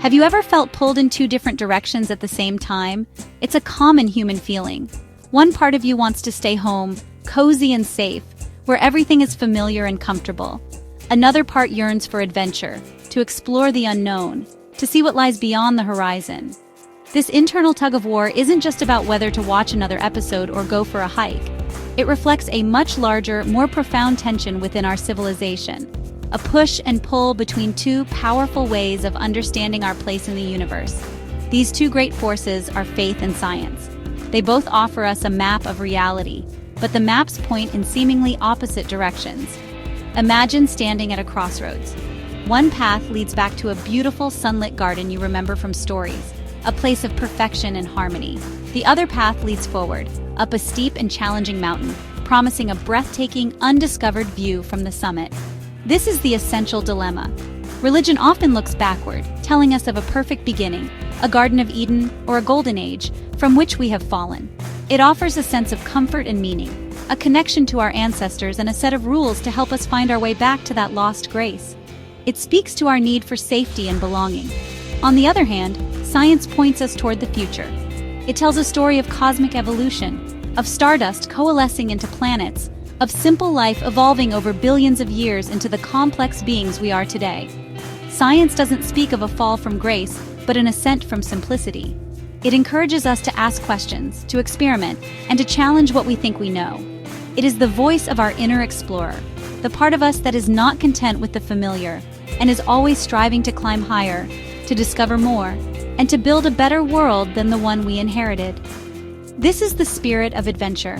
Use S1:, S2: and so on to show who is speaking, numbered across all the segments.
S1: Have you ever felt pulled in two different directions at the same time? It's a common human feeling. One part of you wants to stay home, cozy and safe, where everything is familiar and comfortable. Another part yearns for adventure, to explore the unknown, to see what lies beyond the horizon. This internal tug-of-war isn't just about whether to watch another episode or go for a hike. It reflects a much larger, more profound tension within our civilization. A push and pull between two powerful ways of understanding our place in the universe. These two great forces are faith and science. They both offer us a map of reality, but the maps point in seemingly opposite directions. Imagine standing at a crossroads. One path leads back to a beautiful sunlit garden you remember from stories, a place of perfection and harmony. The other path leads forward, up a steep and challenging mountain, promising a breathtaking, undiscovered view from the summit. This is the essential dilemma. Religion often looks backward, telling us of a perfect beginning, a Garden of Eden, or a golden age, from which we have fallen. It offers a sense of comfort and meaning, a connection to our ancestors and a set of rules to help us find our way back to that lost grace. It speaks to our need for safety and belonging. On the other hand, science points us toward the future. It tells a story of cosmic evolution, of stardust coalescing into planets, of simple life evolving over billions of years into the complex beings we are today. Science doesn't speak of a fall from grace, but an ascent from simplicity. It encourages us to ask questions, to experiment, and to challenge what we think we know. It is the voice of our inner explorer, the part of us that is not content with the familiar, and is always striving to climb higher, to discover more, and to build a better world than the one we inherited. This is the spirit of adventure.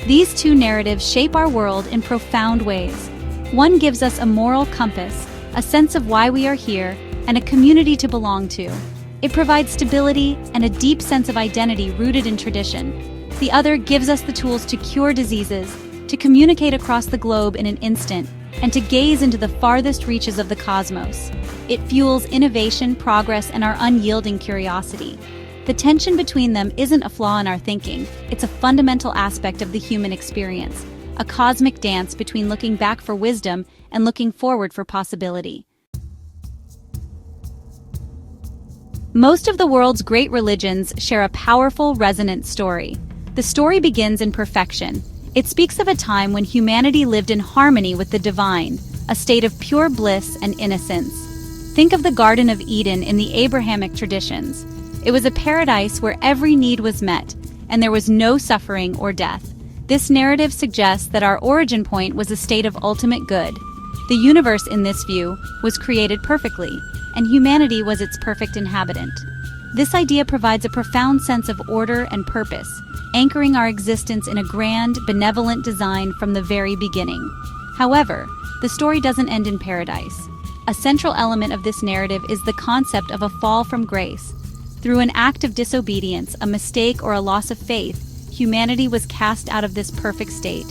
S1: These two narratives shape our world in profound ways. One gives us a moral compass, a sense of why we are here, and a community to belong to. It provides stability and a deep sense of identity rooted in tradition. The other gives us the tools to cure diseases, to communicate across the globe in an instant, and to gaze into the farthest reaches of the cosmos. It fuels innovation, progress, and our unyielding curiosity. The tension between them isn't a flaw in our thinking, it's a fundamental aspect of the human experience, a cosmic dance between looking back for wisdom and looking forward for possibility. Most of the world's great religions share a powerful, resonant story. The story begins in perfection. It speaks of a time when humanity lived in harmony with the divine, a state of pure bliss and innocence. Think of the Garden of Eden in the Abrahamic traditions. It was a paradise where every need was met, and there was no suffering or death. This narrative suggests that our origin point was a state of ultimate good. The universe, in this view, was created perfectly, and humanity was its perfect inhabitant. This idea provides a profound sense of order and purpose, anchoring our existence in a grand, benevolent design from the very beginning. However, the story doesn't end in paradise. A central element of this narrative is the concept of a fall from grace. Through an act of disobedience, a mistake, or a loss of faith, humanity was cast out of this perfect state.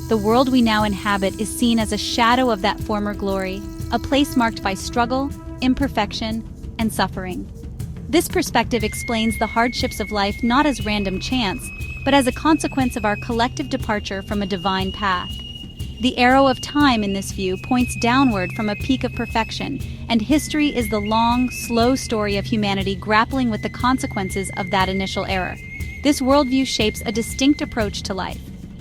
S1: The world we now inhabit is seen as a shadow of that former glory, a place marked by struggle, imperfection, and suffering. This perspective explains the hardships of life not as random chance, but as a consequence of our collective departure from a divine path. The arrow of time in this view points downward from a peak of perfection, and history is the long, slow story of humanity grappling with the consequences of that initial error. This worldview shapes a distinct approach to life.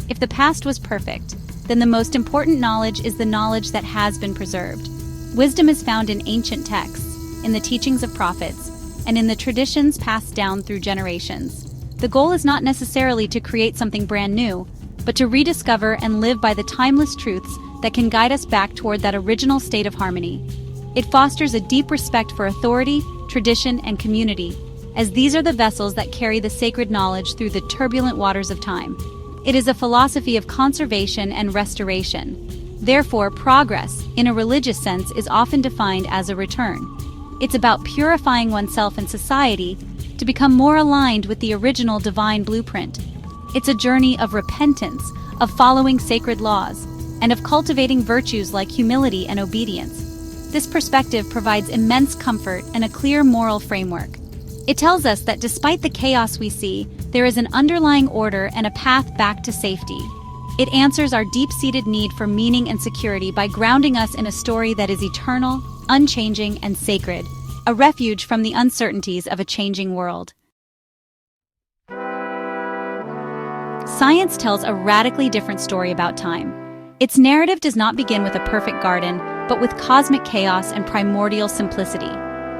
S1: If the past was perfect, then the most important knowledge is the knowledge that has been preserved. Wisdom is found in ancient texts, in the teachings of prophets, and in the traditions passed down through generations. The goal is not necessarily to create something brand new, but to rediscover and live by the timeless truths that can guide us back toward that original state of harmony. It fosters a deep respect for authority, tradition, and community, as these are the vessels that carry the sacred knowledge through the turbulent waters of time. It is a philosophy of conservation and restoration. Therefore, progress, in a religious sense, is often defined as a return. It's about purifying oneself and society to become more aligned with the original divine blueprint. It's a journey of repentance, of following sacred laws, and of cultivating virtues like humility and obedience. This perspective provides immense comfort and a clear moral framework. It tells us that despite the chaos we see, there is an underlying order and a path back to safety. It answers our deep-seated need for meaning and security by grounding us in a story that is eternal, unchanging, and sacred, a refuge from the uncertainties of a changing world. Science tells a radically different story about time. Its narrative does not begin with a perfect garden, but with cosmic chaos and primordial simplicity.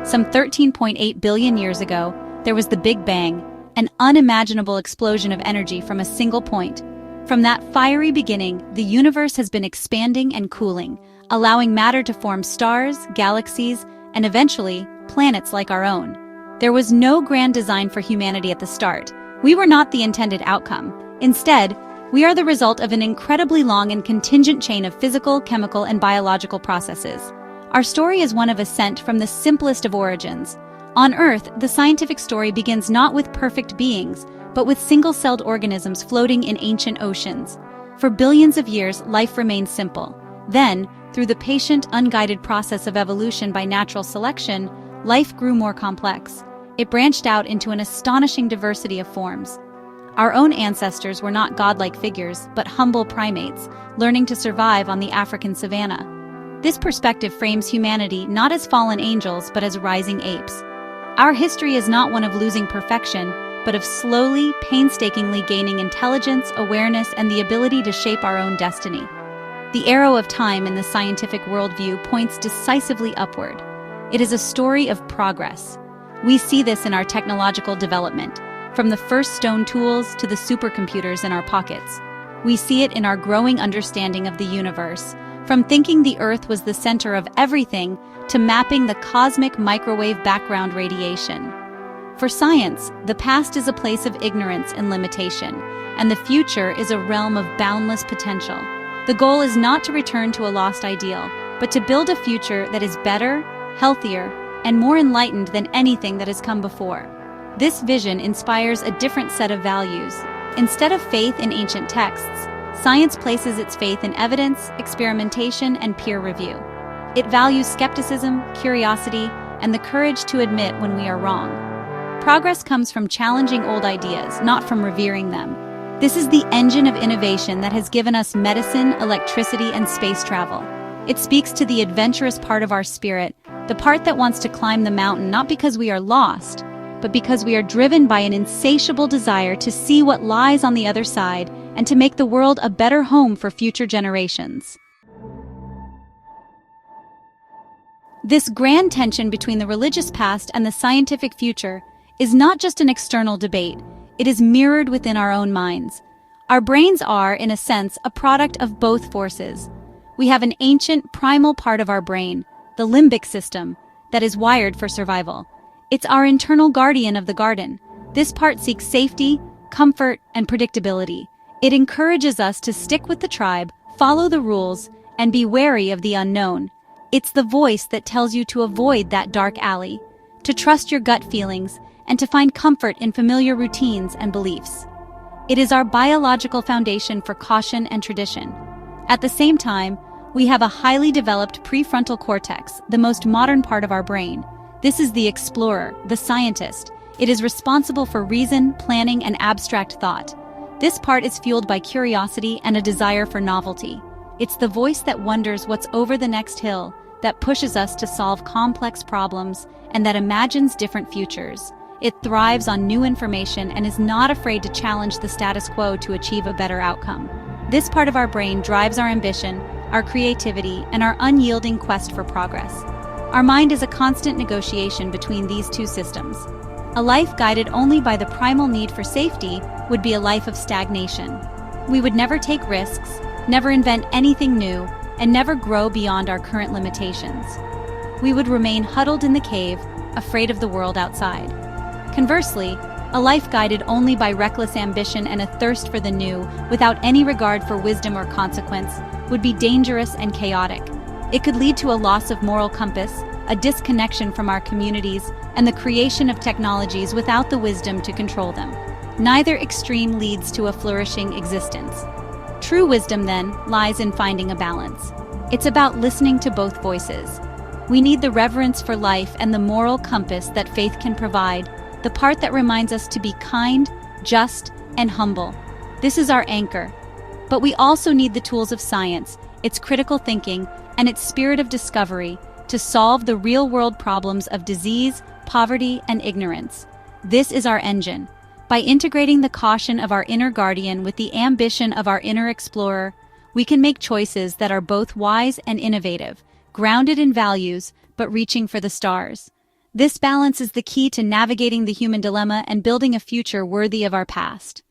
S1: Some 13.8 billion years ago, there was the Big Bang, an unimaginable explosion of energy from a single point. From that fiery beginning, the universe has been expanding and cooling, allowing matter to form stars, galaxies, and eventually, planets like our own. There was no grand design for humanity at the start. We were not the intended outcome. Instead, we are the result of an incredibly long and contingent chain of physical, chemical, and biological processes. Our story is one of ascent from the simplest of origins. On Earth, the scientific story begins not with perfect beings, but with single-celled organisms floating in ancient oceans. For billions of years, life remained simple. Then, through the patient, unguided process of evolution by natural selection, life grew more complex. It branched out into an astonishing diversity of forms. Our own ancestors were not godlike figures, but humble primates, learning to survive on the African savanna. This perspective frames humanity not as fallen angels, but as rising apes. Our history is not one of losing perfection, but of slowly, painstakingly gaining intelligence, awareness, and the ability to shape our own destiny. The arrow of time in the scientific worldview points decisively upward. It is a story of progress. We see this in our technological development, from the first stone tools to the supercomputers in our pockets. We see it in our growing understanding of the universe, from thinking the Earth was the center of everything to mapping the cosmic microwave background radiation. For science, the past is a place of ignorance and limitation, and the future is a realm of boundless potential. The goal is not to return to a lost ideal, but to build a future that is better, healthier, and more enlightened than anything that has come before. This vision inspires a different set of values. Instead of faith in ancient texts, science places its faith in evidence, experimentation, and peer review. It values skepticism, curiosity, and the courage to admit when we are wrong. Progress comes from challenging old ideas, not from revering them. This is the engine of innovation that has given us medicine, electricity, and space travel. It speaks to the adventurous part of our spirit, the part that wants to climb the mountain not because we are lost, but because we are driven by an insatiable desire to see what lies on the other side and to make the world a better home for future generations. This grand tension between the religious past and the scientific future is not just an external debate, it is mirrored within our own minds. Our brains are, in a sense, a product of both forces. We have an ancient, primal part of our brain, the limbic system, that is wired for survival. It's our internal guardian of the garden. This part seeks safety, comfort, and predictability. It encourages us to stick with the tribe, follow the rules, and be wary of the unknown. It's the voice that tells you to avoid that dark alley, to trust your gut feelings, and to find comfort in familiar routines and beliefs. It is our biological foundation for caution and tradition. At the same time, we have a highly developed prefrontal cortex, the most modern part of our brain. This is the explorer, the scientist. It is responsible for reason, planning, and abstract thought. This part is fueled by curiosity and a desire for novelty. It's the voice that wonders what's over the next hill, that pushes us to solve complex problems, and that imagines different futures. It thrives on new information and is not afraid to challenge the status quo to achieve a better outcome. This part of our brain drives our ambition, our creativity, and our unyielding quest for progress. Our mind is a constant negotiation between these two systems. A life guided only by the primal need for safety would be a life of stagnation. We would never take risks, never invent anything new, and never grow beyond our current limitations. We would remain huddled in the cave, afraid of the world outside. Conversely, a life guided only by reckless ambition and a thirst for the new, without any regard for wisdom or consequence, would be dangerous and chaotic. It could lead to a loss of moral compass, a disconnection from our communities, and the creation of technologies without the wisdom to control them. Neither extreme leads to a flourishing existence. True wisdom, then, lies in finding a balance. It's about listening to both voices. We need the reverence for life and the moral compass that faith can provide, the part that reminds us to be kind, just, and humble. This is our anchor. But we also need the tools of science, its critical thinking, and its spirit of discovery, to solve the real-world problems of disease, poverty, and ignorance. This is our engine. By integrating the caution of our inner guardian with the ambition of our inner explorer, we can make choices that are both wise and innovative, grounded in values, but reaching for the stars. This balance is the key to navigating the human dilemma and building a future worthy of our past.